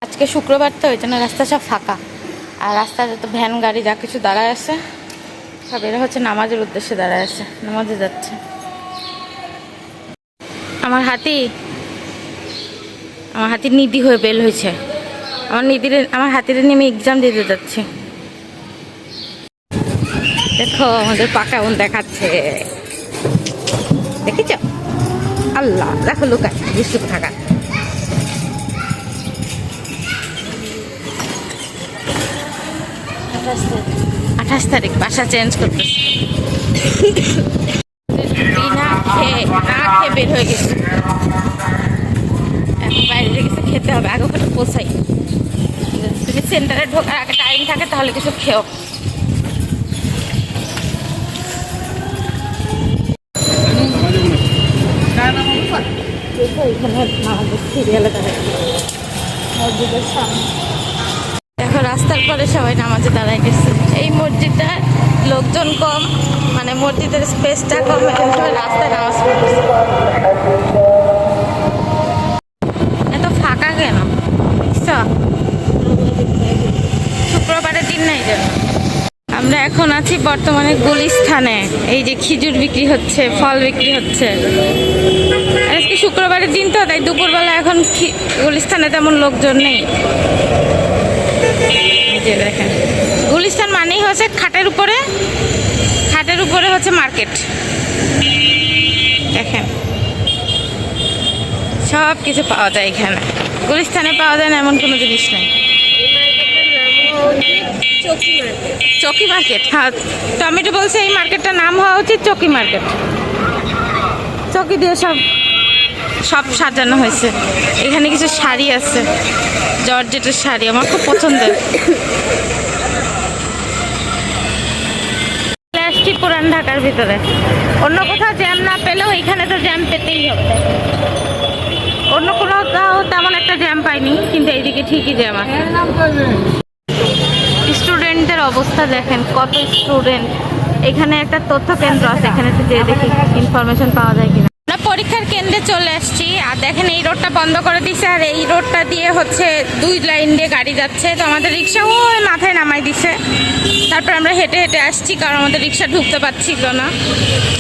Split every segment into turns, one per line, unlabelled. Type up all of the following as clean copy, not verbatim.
আজকে শুক্রবার তো ওই জন্য রাস্তা সব ফাঁকা, আর রাস্তায় যত ভ্যান গাড়ি যা কিছু দাঁড়ায় আছে সব এরা হচ্ছে নামাজের উদ্দেশ্যে দাঁড়ায় আছে, নামাজে যাচ্ছে। আমার হাতি নিধি হয়ে বের হয়েছে। আমার হাতির নিয়ে আমি এক্সাম দিতে যাচ্ছি। দেখো আমাদের পাকা বোন দেখাচ্ছে, দেখেছ? আল্লাহ দেখো লুকায় দুষ্টু থাকা। 28 তারিখ বাসা চেঞ্জ করতেছে। না খেয়ে বের হয়ে গেছে, এখন বাইরে গেছে খেতে হবে। আগে ওখানে পোষাই, যদি সেন্টারে ঢোকার আগে টাইম থাকে তাহলে কিছু খেও। দেখো রাস্তার পরে সবাই নামাজে দাঁড়ায় গেছে। এই মসজিদটা লোকজন কম, মানে মসজিদের স্পেসটা কম, এখন সবাই রাস্তায় নামাজ পড়তেছে। এত ফাঁকা কেন? শুক্রবারের দিন নাই যেন। আমরা এখন আছি বর্তমানে গুলিস্থানে। এই যে খেজুর বিক্রি হচ্ছে, ফল বিক্রি হচ্ছে। আজকে শুক্রবারের দিন তো, তাই দুপুরবেলা এখন গুলিস্থানে তেমন লোকজন নেই। যে দেখেন গুলিস্তান মানেই হচ্ছে খাটের উপরে হচ্ছে মার্কেট। দেখেন সব কিছু পাওয়া যায় এখানে। গুলিস্তানে পাওয়া যায় না এমন কোনো জিনিস নেই। চকি মার্কেট, হ্যাঁ টমেটো বলছে এই মার্কেটটার নাম হওয়া উচিত চকি মার্কেট। চকি দিয়ে সব সাজানো হয়েছে। এখানে কিছু শাড়ি আছে, জর্জেটের শাড়ি, আমার খুব পছন্দের। আসছি পুরান ঢাকার ভিতরে। অন্য কোথাও জ্যাম না পেলেও এখানে তো জ্যাম পেতেই হবে। অন্য কোথাও তেমন একটা জ্যাম পাইনি, কিন্তু এইদিকে ঠিকই জ্যাম আছে। স্টুডেন্টদের অবস্থা দেখেন, কত স্টুডেন্ট। এখানে একটা তথ্য কেন্দ্র আছে, এখানে যেয়ে দেখি ইনফরমেশন পাওয়া যায় কিনা। আমরা পরীক্ষার কেন্দ্রে চলে আসছি, আর দেখেন এই রোডটা বন্ধ করে দিছে, আর এই রোডটা দিয়ে হচ্ছে 2 লাইন দিয়ে গাড়ি যাচ্ছে। তো আমাদের রিক্সা ওই মাথায় নামাই দিছে। তারপর আমরা হেঁটে হেঁটে আসছি, কারণ আমাদের রিক্সা ঢুকতে পারছিল না।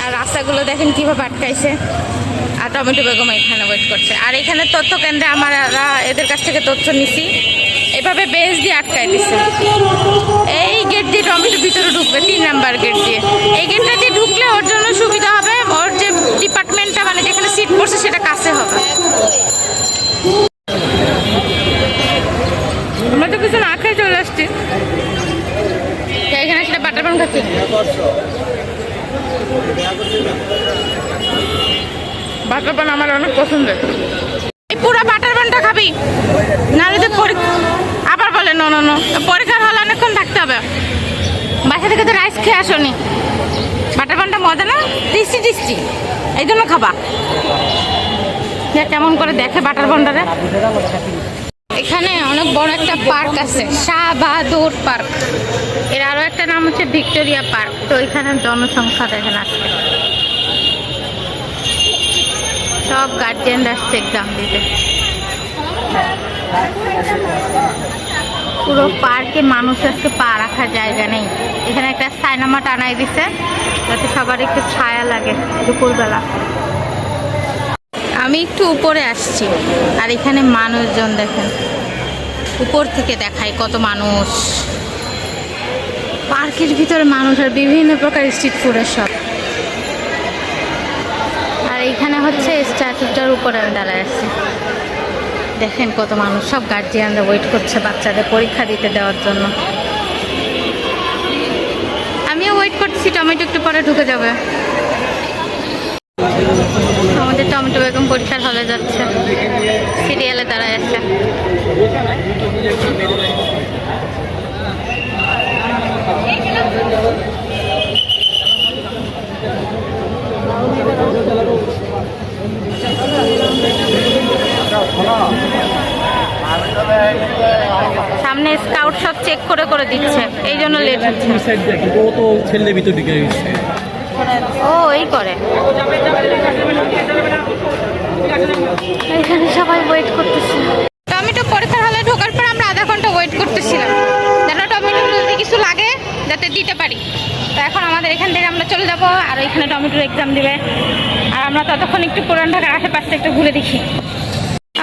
আর রাস্তাগুলো দেখেন কীভাবে আটকাইছে। আর টমেটো বেগম এখানে ওয়েট করছে। আর এখানে তথ্য কেন্দ্রে আমরা এদের কাছ থেকে তথ্য নিছি, এভাবে বেঞ্চ দিয়ে আটকাই দিচ্ছে। এই গেট দিয়ে টমেটো ভিতরে ঢুকবে, 3 নাম্বার গেট দিয়ে। এই গেটটা দিয়ে ঢুকলে ওর জন্য সুবিধা হবে, ওর যে ডিপার্টমেন্টটা মানে যেখানে সিট পড়ছে সেটা কাছে হবে। আমরা তো কিছু না খেয়ে চলে আসছি, এখানে সেটা বাটার পান খাচ্ছি। বাটার পান আমার অনেক পছন্দের। এই পুরো বাটার পানটা খাবি নাহলে তো আবার বলে নো নো নো, পরীক্ষার হলে অনেকক্ষণ থাকতে হবে। বাসা থেকে তো রাইস খেয়ে আসনি। বাটার পানটা মজা না, টেস্টি, এই জন্য খাবা। কেমন করে দেখে বাটার পানটারে। এখানে অনেক বড় একটা পার্ক আছে, শাহবাদুর পার্ক। এর আরো একটা নাম হচ্ছে ভিক্টোরিয়া পার্ক। তো এখানে জনসংখ্যা দেখেন আজকে সব গার্জিয়ান আসছে এক্সাম দিতে। পুরো পার্কে মানুষ আজকে পা রাখার জায়গা নেই। এখানে একটা সাইনামা টানাই দিছে যাতে সবার একটু ছায়া লাগে দুপুরবেলা। আমি একটু উপরে আসছি, আর এখানে মানুষজন দেখেন, উপর থেকে দেখায় কত মানুষ। পার্কের ভিতরে মানুষ, আর বিভিন্ন প্রকার স্ট্রিট ফুডের শপ। আর এইখানে হচ্ছে স্ট্যাচুটার উপরে আমি দাঁড়ায় আছি। দেখেন কত মানুষ, সব গার্জিয়ানরা ওয়েট করছে বাচ্চাদের পরীক্ষা দিতে দেওয়ার জন্য। আমিও ওয়েট করছি, টমেটো একটু পরে ঢুকে যাবে। আমাদের টমেটো বেগম পরীক্ষার হলে যাচ্ছে, সিরিয়ালে দাঁড়ায় আছে। সামনে স্কাউট সব চেক করে দিচ্ছে, এই জন্য লেট হচ্ছে। ও এই করে, এখানে সবাই ওয়েট করতেছে। টমেটো পরীক্ষার হলে ঢোকার দিতে পারি। তো এখন আমাদের এখান থেকে আমরা চলে যাব, আর এখানে টমেটোর এক্সাম দিবে, আর আমরা ততক্ষণ একটু পুরান ঢাকার আশেপাশে একটু ঘুরে দেখি।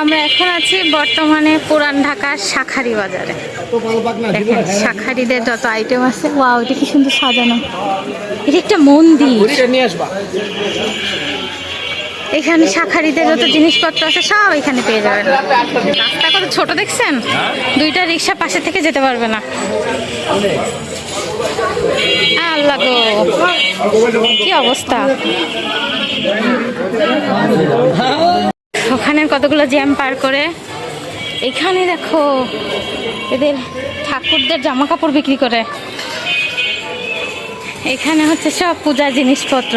আমরা এখন আছি বর্তমানে পুরান ঢাকার শাঁখারি বাজারে। দেখেন শাঁখারিদের যত আইটেম আছে, ওয়াও এটা কি সুন্দর সাজানো, এটা একটা মন্দির। এখানে শাঁখারিদের যত জিনিসপত্র আছে সব এখানে পেয়ে যাবেন। রাস্তা কত ছোট দেখছেন, দুইটা রিক্সা পাশে থেকে যেতে পারবে না। আল্লাহ গো কি অবস্থা, ওখানে কতগুলো জ্যাম পার করে এখানে দেখো এদের ঠাকুরদের জামা কাপড় বিক্রি করে। এখানে হচ্ছে সব পূজার জিনিসপত্র।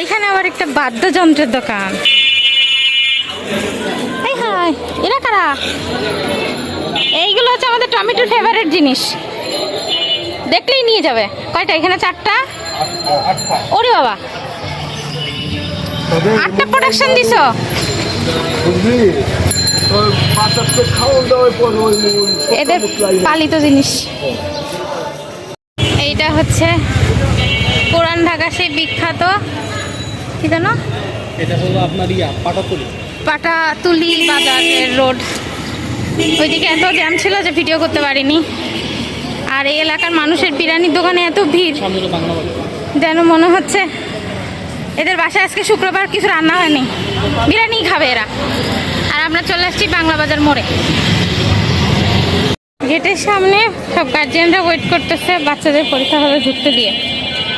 এখানে আবার একটা বাদ্যযন্ত্রের দোকান। এই হাই, এরা কারা? এইগুলো হচ্ছে আমাদের টমেটোর ফেভারিট জিনিস, দেখলেই নিয়ে যাবে। কয়টা? এখানে 4টা। ওরে বাবা, 8টা প্রোডাকশন দিছ। এদের পালিত জিনিস। এইটা হচ্ছে পুরান ঢাকা সেই বিখ্যাত কি জানো,
এটা হলো আপনার
পাটাতুলি বাজারের রোড। ওইদিকে এত জ্যাম ছিল যে ভিডিও করতে পারিনি। আর এই এলাকার মানুষের বিরিয়ানির দোকানে এত ভিড় যেন মনে হচ্ছে এদের বাসায় আজকে শুক্রবার কিছু রান্না হয়নি, বিরিয়ানি খাবে এরা। আর আমরা চলে আসছি বাংলা বাজার মোড়ে। গেটের সামনে সব গার্জিয়ানরা ওয়েট করতেছে বাচ্চাদের পরীক্ষা হলে ঢুকতে দিয়ে।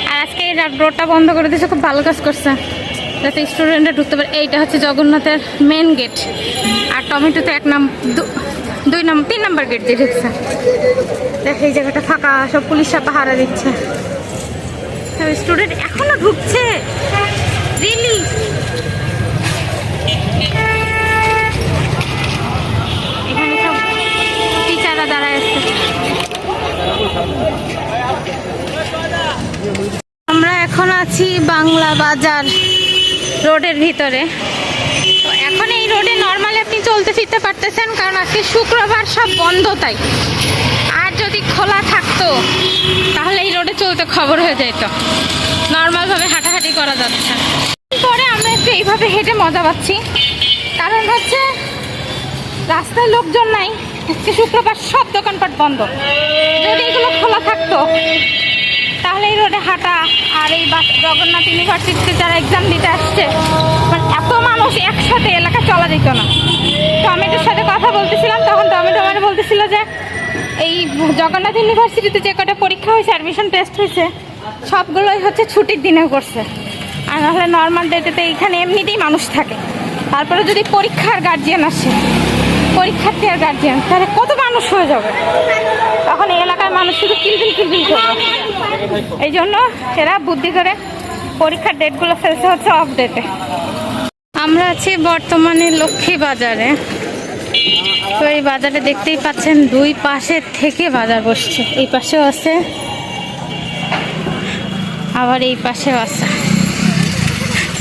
আর আজকে এই রোডটা বন্ধ করে দিয়েছে, খুব ভালো কাজ করছে যাতে স্টুডেন্টরা ঢুকতে পারে। এইটা হচ্ছে জগন্নাথের মেন গেট, আর টমেটোতে 3 নাম্বার গেট দিয়ে ঢুকছে। দেখ এই জায়গাটা ফাঁকা, সব পুলিশরা পাহারা দিচ্ছে। স্টুডেন্ট এখনো ঢুকছে, রিয়েলি? এখানে সব টিচাররা দাঁড়ায় আছে। আমরা এখন আছি বাংলা বাজার রোডের ভিতরে। তো এখন এই রোডে নর্মালি আপনি চলতে ফিরতে পারতেছেন, কারণ আজকে শুক্রবার সব বন্ধ তাই। আর যদি খোলা থাকতো তাহলে এই রোডে চলতে খবর হয়ে যেত, নর্মালভাবে হাঁটাহাঁটি করা যাচ্ছে। পরে আমরা একটু এইভাবে হেঁটে মজা পাচ্ছি, কারণ হচ্ছে রাস্তায় লোকজন নাই, আজকে শুক্রবার সব দোকানপাট বন্ধ। যদি এগুলো খোলা থাকতো তাহলে এই রোডে হাঁটা, আর এই জগন্নাথ ইউনিভার্সিটিতে যারা এক্সাম দিতে আসছে, মানে এত মানুষ একসাথে এলাকা চলা যেত না। টমেটোর সাথে কথা বলতেছিলাম, তখন টমেটো মানে বলতেছিল যে এই জগন্নাথ ইউনিভার্সিটিতে যে কটা পরীক্ষা হয়েছে, অ্যাডমিশন টেস্ট হয়েছে, সবগুলোই হচ্ছে ছুটির দিনে করছে। আর নাহলে নর্মাল ডেটেতে এইখানে এমনিতেই মানুষ থাকে। তারপরে যদি পরীক্ষার গার্জিয়ান আসে, পরীক্ষার্থী আর গার্জিয়ান, তাহলে কত মানুষ হয়ে যাবে, তখন এই এলাকার মানুষ শুধু কিলবিল করবে। এই জন্য এরা বুদ্ধি করে পরীক্ষার ডেটগুলো ফেলছে হচ্ছে অফ ডেটে। আমরা আছি বর্তমানে লক্ষ্মী বাজারে। তো এই বাজারে দেখতেই পাচ্ছেন দুই পাশে থেকে বাজার বসছে, এই পাশেও আছে আবার এই পাশেও আছে।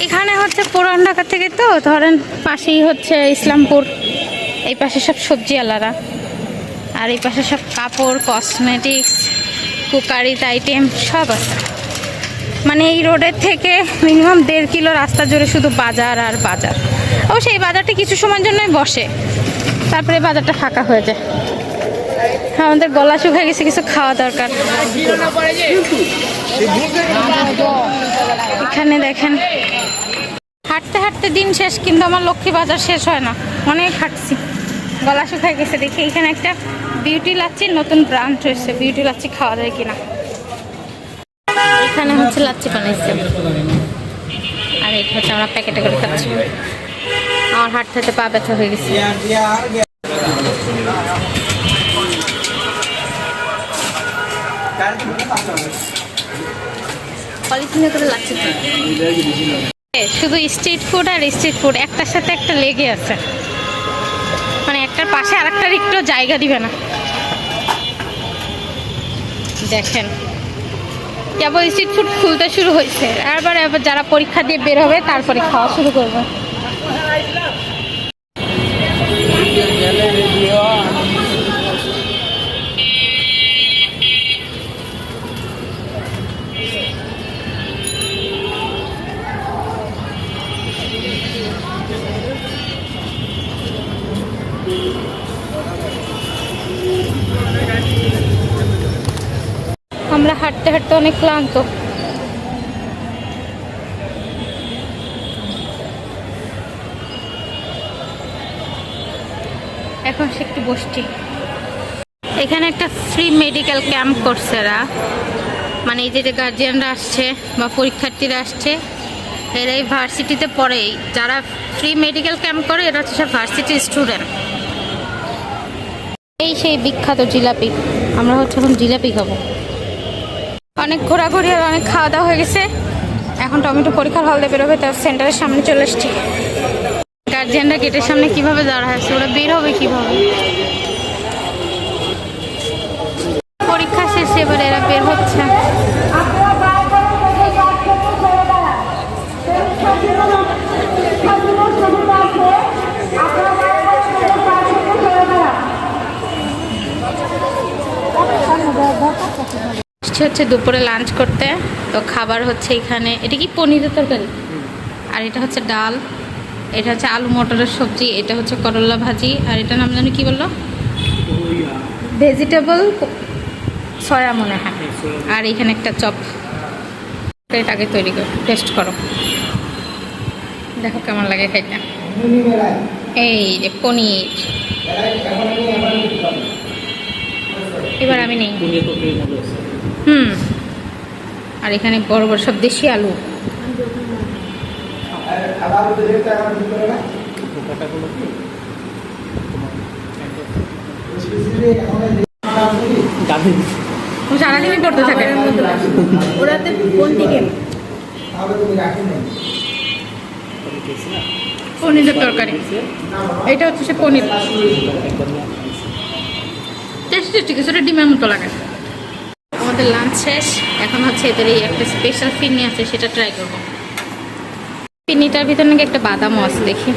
এখানে হচ্ছে পুরান ঢাকা থেকে, তো ধরেন পাশেই হচ্ছে ইসলামপুর, এই পাশে সব সবজি আলাদা, আর এই পাশে সব কাপড়, কসমেটিক্স, কুকারিজ আইটেম সব আছে। মানে এই রোডের থেকে মিনিমাম 1.5 কিলো রাস্তা জুড়ে শুধু বাজার আর বাজার। অবশ্য এই বাজারটা কিছু সময়ের জন্যই বসে, তারপরে বাজারটা ফাঁকা হয়ে যায়। আমাদের গলা শুকিয়ে গেছে, কিছু খাওয়া দরকার। এখানে দেখেন হাঁটতে হাঁটতে দিন শেষ, কিন্তু আমার লক্ষ্মী বাজার শেষ হয় না, অনেক হাঁটছি, গলা শুকিয়ে গেছে। দেখি এখানে একটা বিউটি লাচ্ছির নতুন ব্রাঞ্চ হয়েছে, বিউটি লাচ্ছি খাওয়া যায় কিনা। এখানে হচ্ছে লাচ্ছি বানাইছে, আর এটা হচ্ছে আমরা প্যাকেটে করে খাচ্ছি। আমার হাঁটতে হাঁটতে পা ব্যথা হয়ে গেছে। পলিথিনে করে লাচ্ছি, শুধু স্ট্রিট ফুড আর স্ট্রিট ফুড একটার সাথে একটা লেগে আছে, মানে একটার পাশে আর একটার একটু জায়গা দিবে না। দেখেন কেবল স্ট্রিট ফুড খুলতে শুরু হয়েছে, এবার যারা পরীক্ষা দিয়ে বের হবে তারপরে খাওয়া শুরু করবে। আমরা হাঁটতে হাঁটতে অনেক ক্লান্ত। এখন সে একটু বসছি। এখানে একটা ফ্রি মেডিকেল ক্যাম্প করছে এরা, মানে এই যে গার্জিয়ানরা আসছে বা পরীক্ষার্থীরা আসছে, এরা এই ভার্সিটিতে পড়ে। যারা ফ্রি মেডিকেল ক্যাম্প করে এরা হচ্ছে সব ভার্সিটির স্টুডেন্ট। এই সেই বিখ্যাত জিলাপি, আমরা হচ্ছে এখন জিলাপি খাবো। অনেক ঘোরাঘুরি আর অনেক খাওয়া দাওয়া হয়ে গেছে, এখন টমেটো পরীক্ষার হল দিয়ে বেরোবে, তার সেন্টারের সামনে চলে এসছি। গার্জিয়ানরা গেটের সামনে কিভাবে দাঁড়া আছে, ওরা বের হবে কিভাবে? পরীক্ষা শেষে এবারে এরা বের হচ্ছে। হচ্ছে দুপুরে লাঞ্চ করতে, তো খাবার হচ্ছে এখানে, এটা কি পনিরের তরকারি, আর এটা হচ্ছে ডাল, এটা হচ্ছে আলু মটরের সবজি, এটা হচ্ছে করলা ভাজি, আর এটা নাম জানি কি বললো, ভেজিটেবল সয়া মনে হয়, আর এখানে একটা চপ। এটাকে তৈরি করো, টেস্ট করো, দেখো কেমন লাগে খাইতে। এই যে পনির, এবার আমি নেই। আর এখানে বড় বড় সব দেশি আলু। সারাদিনই পড়তে থাকে। পনিরের তরকারি, এটা হচ্ছে সে পনির, টেস্টি কিছুটা ডিমের মতো লাগে। আমাদের লাঞ্চ শেষ, এখন হচ্ছে এদের এই একটা স্পেশাল ফিরনি আছে, সেটা ট্রাই করবো। ফিরনিটার ভিতরে নাকি একটা বাদামও আছে, দেখি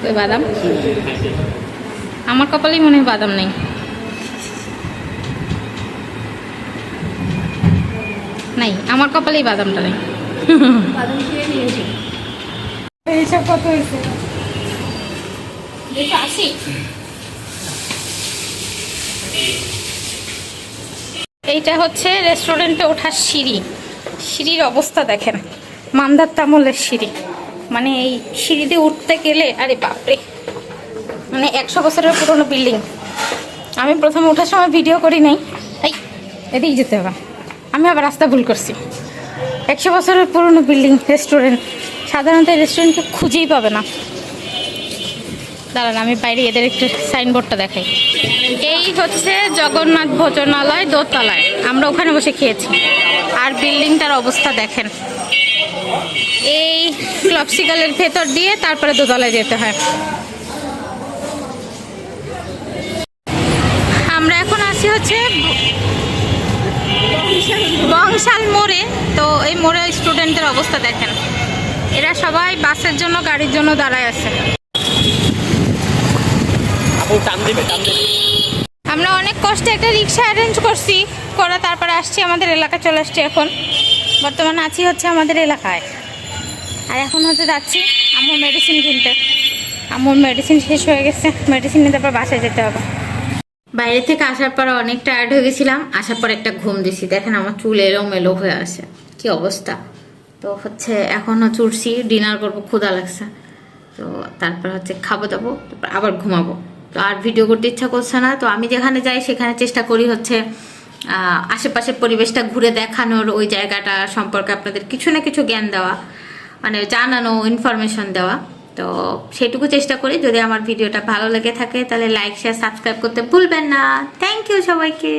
ওই বাদাম। আমার কপালেই মনে হয় বাদাম নেই। নাই, আমার কপালেই বাদামটা নেই। এইসব কত হয়েছে? 280। এইটা হচ্ছে রেস্টুরেন্টে ওঠার সিঁড়ি। সিঁড়ির অবস্থা দেখেন, মান্দার তামলের সিঁড়ি। মানে এই সিঁড়িতে উঠতে গেলে, আরে বাপরে, মানে 100 বছরের পুরনো বিল্ডিং। আমি প্রথমে ওঠার সময় ভিডিও করি নাই, এই এদিকে যেতে হবে, আমি আবার রাস্তা ভুল করছি। 100 বছরের পুরনো বিল্ডিং, রেস্টুরেন্ট, সাধারণত রেস্টুরেন্টকে খুঁজেই পাবে না। দাঁড়ান আমি বাইরে এদের একটু সাইনবোর্ডটা দেখাই। এই হচ্ছে জগন্নাথ ভোজনালয়, দোতলায়, আমরা ওখানে বসে খেয়েছি। আর বিল্ডিংটার অবস্থা দেখেন, এই ক্লপসিকালের ভেতর দিয়ে তারপরে দোতলায় যেতে হয়। আমরা এখন আসি হচ্ছে বংশাল মোড়ে। তো এই মোড়ে স্টুডেন্টদের অবস্থা দেখেন, এরা সবাই বাসের জন্য, গাড়ির জন্য দাঁড়ায় আছে। আমরা অনেক কষ্টে একটা রিক্সা অ্যারেঞ্জ করছি, করে তারপরে আসছি, আমাদের এলাকায় চলে আসছি। এখন বর্তমানে আছি হচ্ছে আমাদের এলাকায়, আর এখন হচ্ছে যাচ্ছি আম্মুর মেডিসিন কিনতে। আম্মুর মেডিসিন শেষ হয়ে গেছে, মেডিসিন নিয়ে তারপর বাসায় যেতে হবে। বাইরে থেকে আসার পর অনেক টায়ার্ড হয়ে গেছিলাম, আসার পর একটা ঘুম দিছি। দেখেন আমার চুল এলোমেলো হয়ে আসে, কি অবস্থা। তো হচ্ছে এখনও চুরছি, ডিনার করবো, ক্ষুধা লাগছে। তো তারপর হচ্ছে খাবো দাবো, তারপর আবার ঘুমাবো। তো আর ভিডিও করতে ইচ্ছা করছে না। তো আমি যেখানে যাই সেখানে চেষ্টা করি হচ্ছে আশেপাশের পরিবেশটা ঘুরে দেখানোর, ওই জায়গাটা সম্পর্কে আপনাদের কিছু না কিছু জ্ঞান দেওয়া, মানে জানানো, ইনফরমেশন দেওয়া। তো সেটুকু চেষ্টা করি। যদি আমার ভিডিওটা ভালো লেগে থাকে তাহলে লাইক, শেয়ার, সাবস্ক্রাইব করতে ভুলবেন না। থ্যাংক ইউ সবাইকে।